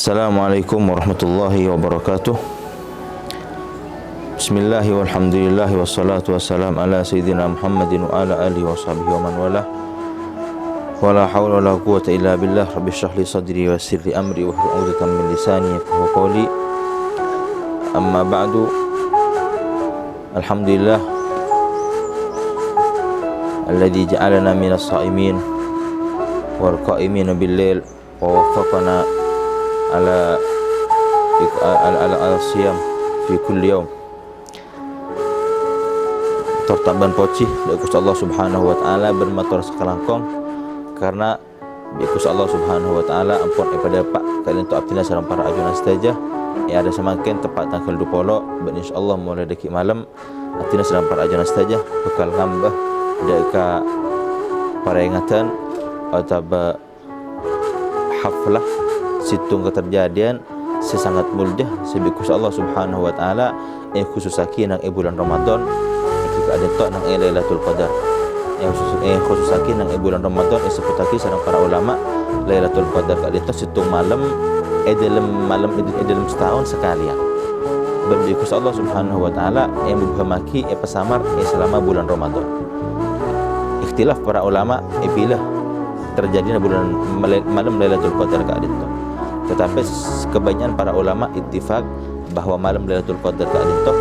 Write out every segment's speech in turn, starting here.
Assalamualaikum warahmatullahi wabarakatuh. Bismillahi walhamdulillahi wassalatu wassalam ala sayyidina Muhammadin wa ala alihi wa sahbihi wa man wala. Wala hawla wala quwwata illa billah. Rabbi shrah li sadri wa yassir li amri wa hlul 'uqdatam min lisani yafqahu qawli. Amma ba'du. Alhamdulillah alladzi ja'alana minas sha'imin wal qa'imin bil lail wa waffaqana ala siyam fi kulli yawm. Tertaban poci Bikus Allah subhanahu wa ta'ala bermatur sekalangkong karena Bikus Allah subhanahu wa ta'ala ampun daripada pak kalian tu abtina sarang para ajuna setaja yang ada semakin tepat tanggal 20 ben insyaallah mulai dekik malam abtina sarang para ajuna setaja bekal ngambah deka para ingatan atau haflah situng keterjadian sesangat mulia sebikus Allah subhanahu wa ta'ala yang khusus lagi nang bulan Ramadan jika ada tak nang Lailatul Qadar yang khusus lagi nang bulan Ramadan sebut lagi sareng para ulama Lailatul Qadar kali itu situng malam dalam setahun sekali ya berbikus Allah subhanahu wa ta'ala yang menghamaki pesamar selama bulan Ramadan. Ikhtilaf para ulama bila terjadi bulan malam Lailatul Qadar kali itu. Tetapi kebanyakan para ulama ittifaq bahawa malam Lailatul Qadar kali itu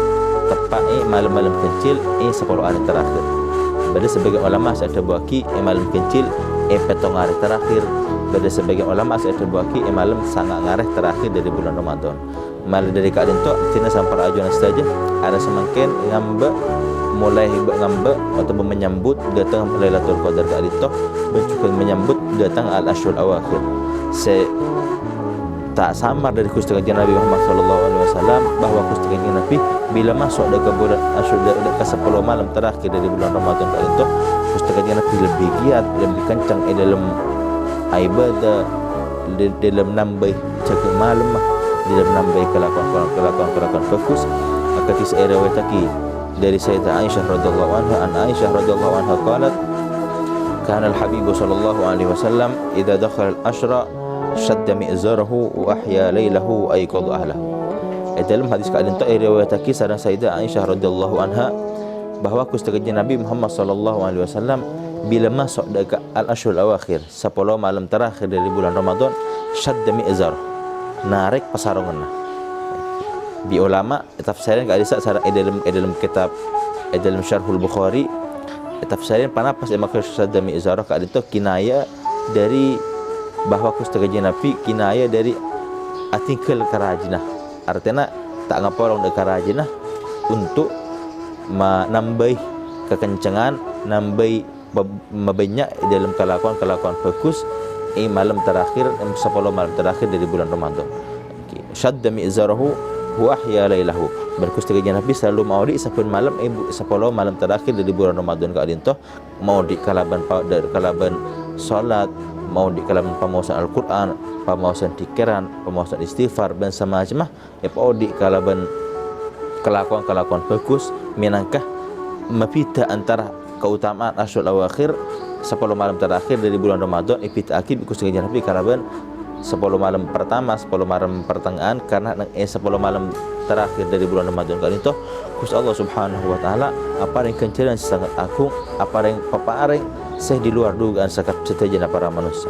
tepat malam-malam kecil 10 hari terakhir. Bagi sebagian ulama saya terbuaki malam kecil petong hari terakhir. Bagi sebagian ulama saya terbuaki malam sangat ngareh terakhir dari bulan Ramadan. Malam dari kali itu tina sampai ajuan saja ada semakin ngambek mulai ngambek atau menyambut datang Lailatul Qadar kali itu juga menyambut datang al-ashrul awakhir. Tak samar dari kustakan Nabi Muhammad sallallahu alaihi wasallam bahwa kustakan Nabi bila masuk ke bulan Asyur ke 10 malam terakhir dari bulan Ramadan kali itu kustakan Nabi lebih giat lebih kencang dalam ibadah dalam nambah jaga malam dalam nambah kelakuan fokus ketika saya riwayat lagi dari Sayyidah Aisyah radhiyallahu anha Aisyah radhiyallahu anha qalat kana al-habib sallallahu alaihi wasallam idza dakhala al-ashra syadda mi'zarahu wa ahya lailahu ayqadha ahlahu. Dalam hadis keadaan tak riwayat kisah Sayyidah Aisyah radhiyallahu anha bahawa kustakan Nabi Muhammad sallallahu alaihi wasallam bila masuk dekat al-ashrul awakhir 10 malam terakhir dari bulan Ramadan syadda mi'zar narik pasarongan. Di ulama tafsiran ka hadis dalam kitab dalam Syarhul Bukhari tafsiran panapas maka syadda mi'zar ka itu kinaya dari bahawa kustakan Nabi kinaya dari atingkel kerajinah artinya tak ngaporong dekat kerajinah untuk menambah kekencangan nambah banyak dalam kelakuan fokus malam terakhir 10 malam terakhir dari bulan Ramadan. Syadda mi'zarahu wa ahya lailahu berkustakan Nabi selalu mau di 10 malam terakhir dari bulan Ramadan kali itu mau di kalaban salat mau di kalaban pemawasan Al-Quran, pemawasan pikiran, pemawasan istighfar dan semacamnya mau di kalaban kelakuan fokus minangkah mepita antara keutamaan Asyul Awakhir 10 malam terakhir dari bulan Ramadan ipita akib kustakan Nabi kalaban 10 malam pertama, 10 malam pertengahan karena 10 malam terakhir dari bulan Ramadan kali itu Gusti Allah Subhanahu wa taala apa yang kencaran sangat agung, apa yang paparing seh di luar dugaan sakat setajana para manusia.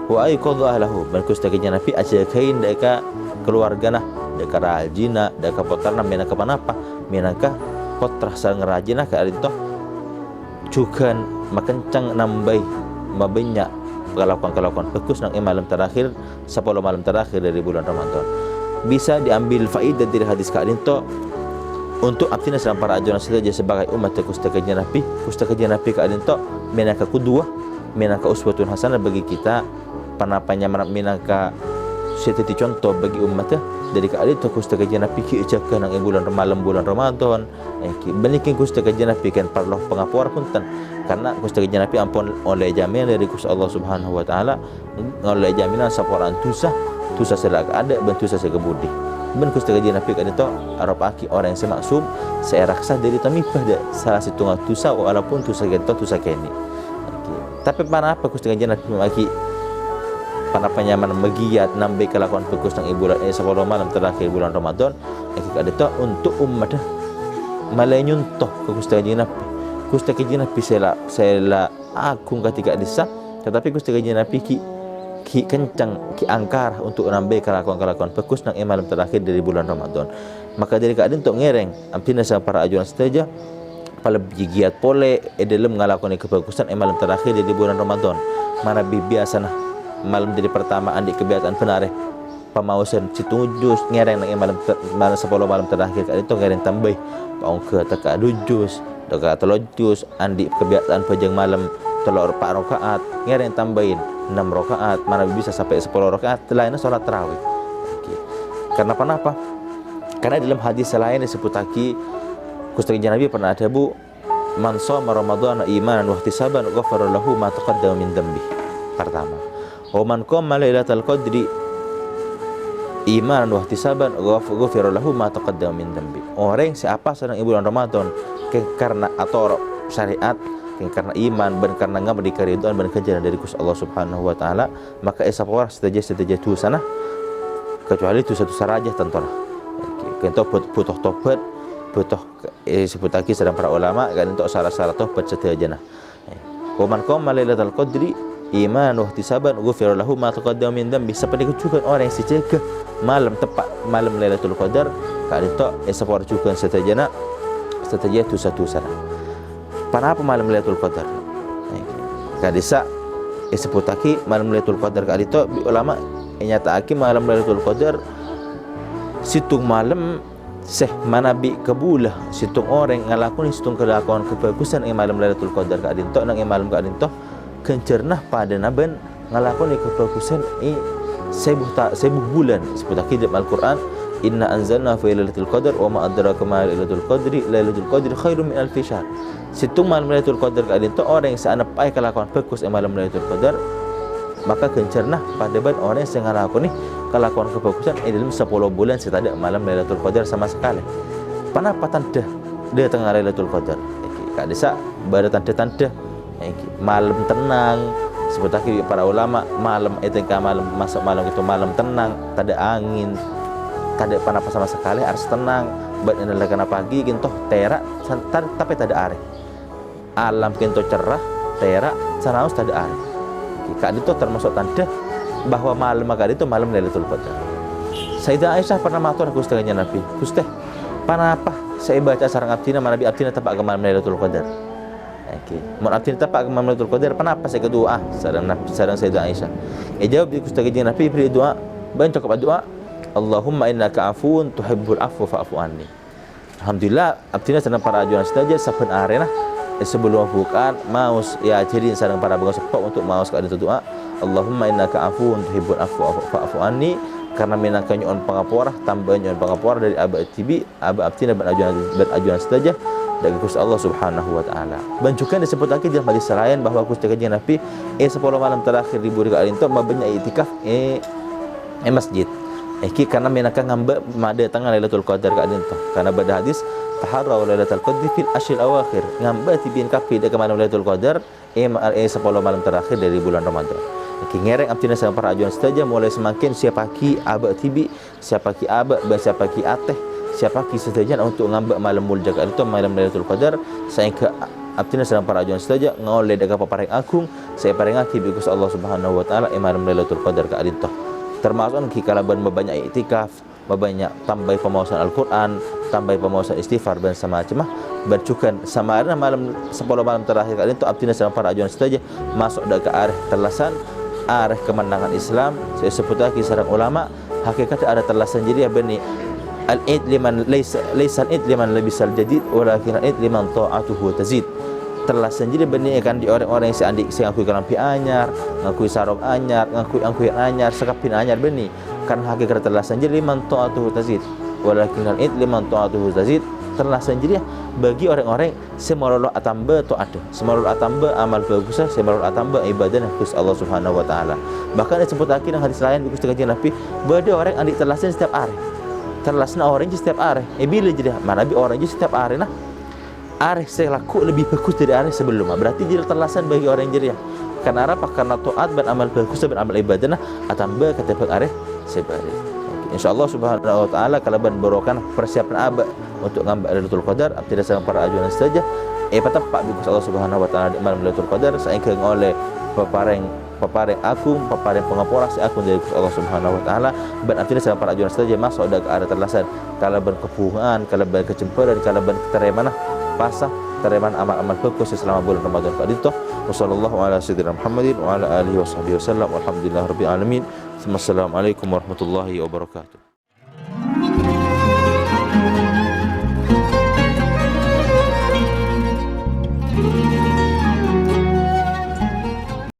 Wa ayqadha ahlahu ban kustakan Nabi ajakain deka keluargana, deka rajina, deka potarna menaka panapa, menaka potrah sareng rajina ka itu juga makencang nambah mabanyak kelakuan fokus nang malam terakhir 10 malam terakhir dari bulan Ramadan. Bisa diambil faedah dari hadis kali itu untuk abtina sareng para ajunan saja sebagai umat kustakan Nabi kali itu menaka qudwah menaka uswatun hasanah bagi kita panapanya menaka seperti contoh bagi umat dari kali itu kustakan Nabi kijakan nang bulan Ramadan balikin kustakan Nabi kan perlu pengapura punten karena kustakan Nabi ampun oleh jaminan dari Gusti Allah Subhanahu wa taala oleh jaminan saporan tusa selak ada bantu saya kebudi ben kustakan Nabi kan itu arab aki orang yang semaksum saya raksa dari tamipah salah satu tusa walaupun tusa kento tusa keni tapi para apa kustakan Nabi aki panapa nyaman megiat nambe kelakuan bagus nang bulan 10 malam terakhir bulan Ramadan ada tu untuk umat malai nyuntoh ke Gusti Nabi. Gusti Nabi saya agung ketika desa, tetapi Gusti Nabi ki kencang ki angkar untuk nambe kelakuan bagus nang malam terakhir dari bulan Ramadan. Maka dari keadaan untuk ngereng ampina sa para ajuan seteja pala giat pole dalam ngalakoni kebagusan malam terakhir dari bulan Ramadan. Mana biasa nah malam jadi pertama andi kebiasaan penare pamausan situjus ngereng nang malam 10 malam terakhir kali itu ngereng tambah paung ke teka dujus teka telojus andi kebiasaan pejang malam telur 4 rakaat ngereng tambahin 6 rakaat mana bisa sampai 10 rakaat lainnya salat tarawih. Karena apa? Karena dalam hadis lain disebut lagi Gusti Nabi pernah ada man shoma ramadhana imanan wa ihtisaban ghafara lahu ma taqaddama min dhanbi. Pertama, wa man qama lailatal qadri imanan wa ihtisaban ghafara lahu ma taqaddama min dhanbi. Orang siapa sedang bulan Ramadan karena atau syariat karena iman dan karena ngambil keridhaan dan kejaran dari Gusti Allah Subhanahu wa taala, maka esapora seteja tu sana kecuali itu satu saraja tentulah. Kita butuh tobat, butuh sebut lagi sedang para ulama kan untuk syarat-syarat tobat seteja nah. Waman qama lailatul qadri iman wa ihtisaban ghufira lahu ma taqaddama min dhanbi. Seperti juga orang yang sejaga malam tepat malam Lailatul Qadar kan itu esapora juga seteja tu satu sana. Kenapa malam Lailatul Qadar? Kadisa sebut lagi malam Lailatul Qadar kali itu ulama nyatakan malam Lailatul Qadar situng malam manabi kebulah situng orang ngalakuni situng kelakuan kebagusan malam Lailatul Qadar kali itu nang malam kali itu kencernah pada naben ngalakuni kebagusan sebuah bulan sebut lagi dalam Al-Qur'an inna anzalna fi lailatul qadar wa ma adraka ma lailatul qadri khairum min alfi syahr. Situng malam Lailatul Qadar kali itu orang yang seanapai kelakuan bagus malam Lailatul Qadar maka gencarnah pada ban orang yang ngalakoni kelakuan kebagusan dalam 10 bulan setada malam Lailatul Qadar sama sekali. Kenapa tanda dia tengah Lailatul Qadar? Kak desa pada tanda-tanda malam tenang sebut lagi para ulama malam itu malam masuk malam itu malam tenang, tak ada angin, tak ada apa-apa sama sekali, harus tenang. Buat kena pagi kinto terak tapi tak ada are. Alam kinto cerah terak sanaus tak ada are. Kak itu termasuk tanda bahwa malam kali itu malam Lailatul Qadar. Sayyidah Aisyah pernah matur Gusti Nabi, Gusti, kenapa saya baca sareng abdina manabi abdina tepak ke malam Lailatul Qadar? Mun abdina tepak ke malam Lailatul Qadar, kenapa saya kedua sareng Nabi sareng Sayyidah Aisyah? Jawab di Gusti Nabi beri doa, ban cukup doa, Allahumma innaka afuun tuhibbul afwa fa'fu anni. Alhamdulillah abdina sareng para ajuan saja saben arena sebelum bukan maus ya jadi sareng para bangsa sepok untuk maus ka doa Allahumma innaka afuun tuhibbul afwa fa'fu anni karena minangka nyon pangapora tambah nyon pangapora dari aba tibi aba abdina ban ajuan saja dari Gusti Allah Subhanahu wa taala. Dan juga disebut lagi di hadis lain bahwa Gusti Nabi 10 malam terakhir di buri kali itu banyak itikaf masjid. Karena menaka ngamba mada tanggal Lailatul Qadar kali itu. Karena pada hadis taharraw Lailatul Qadri fil ashril awakhir. Ngamba tibin kapi de kemana Lailatul Qadar 10 malam terakhir dari bulan Ramadan. Ngereng abdina sama para ajuan saja mulai semakin siapa ki aba tibi, siapa ki aba, siapa ki ateh, siapa ki saja untuk ngamba malam mulia kali itu malam Lailatul Qadar sehingga abdina sama para ajuan saja ngoleh daga papareng agung saya pareng aki bi Gusti Allah Subhanahu wa taala malam Lailatul Qadar kali itu. Termasuk kikalaban banyak iktikaf, banyak tambah pemausan Al-Quran, tambah pemausan istighfar dan semacam bercukan sama ada malam 10 malam terakhir kali itu abdina sama para ajuan saja masuk ke arah terlasan arah kemenangan Islam. Saya sebut lagi sareng ulama hakikat ada terlasan jadi ya bani al-id liman laysa al-id liman labisal jadid walakin al-id liman ta'atuhu tazid. Terlasan jadi benih kan di orang-orang yang seandik saya ngakui kalampi anyar, ngakui sarong anyar, ngakui anyar, sekapin anyar benih. Kan hakikat terlasan jadi liman ta'atuhu tazid. Walakin al-id liman ta'atuhu tazid. Terlasan jadi bagi orang-orang semarolo atamba ta'at. Semarolo atamba amal bagus, semarolo atamba ibadah Gusti Allah Subhanahu wa taala. Bahkan disebut lagi dalam hadis lain Gusti Nabi, bade orang andik terlasan setiap hari. Terlasan orang setiap hari. Bila jadi mana bi orang setiap hari nah areh saya laku lebih bagus dari areh sebelumnya. Berarti jadi terlasan bagi orang yang jeria. karena apa? Karena taat dan amal bagus dan amal ibadah atamba kata arif sebari. InsyaAllah subhanahu wa ta'ala kalau ban berokan persiapan abad untuk ngambil Lailatul Qadar tidak sama para ajuan saja patah pak bikus Allah subhanahu wa ta'ala di malam Lailatul Qadar saya ingin oleh pepareng agung pepareng pengapura si agung dari Allah subhanahu wa ta'ala ban tidak sama para ajuan saja masuk ada ke arah terlasan kalau ban kepuhan kalau ban kecemperan kalau ban keteremanah pasah tereman amal-amal bagus selama bulan Ramadan itu wassallallahu ala sayyidina Muhammadin wa ala alihi washabihi wasallam walhamdulillahirabbil alamin. Assalamualaikum warahmatullahi wabarakatuh.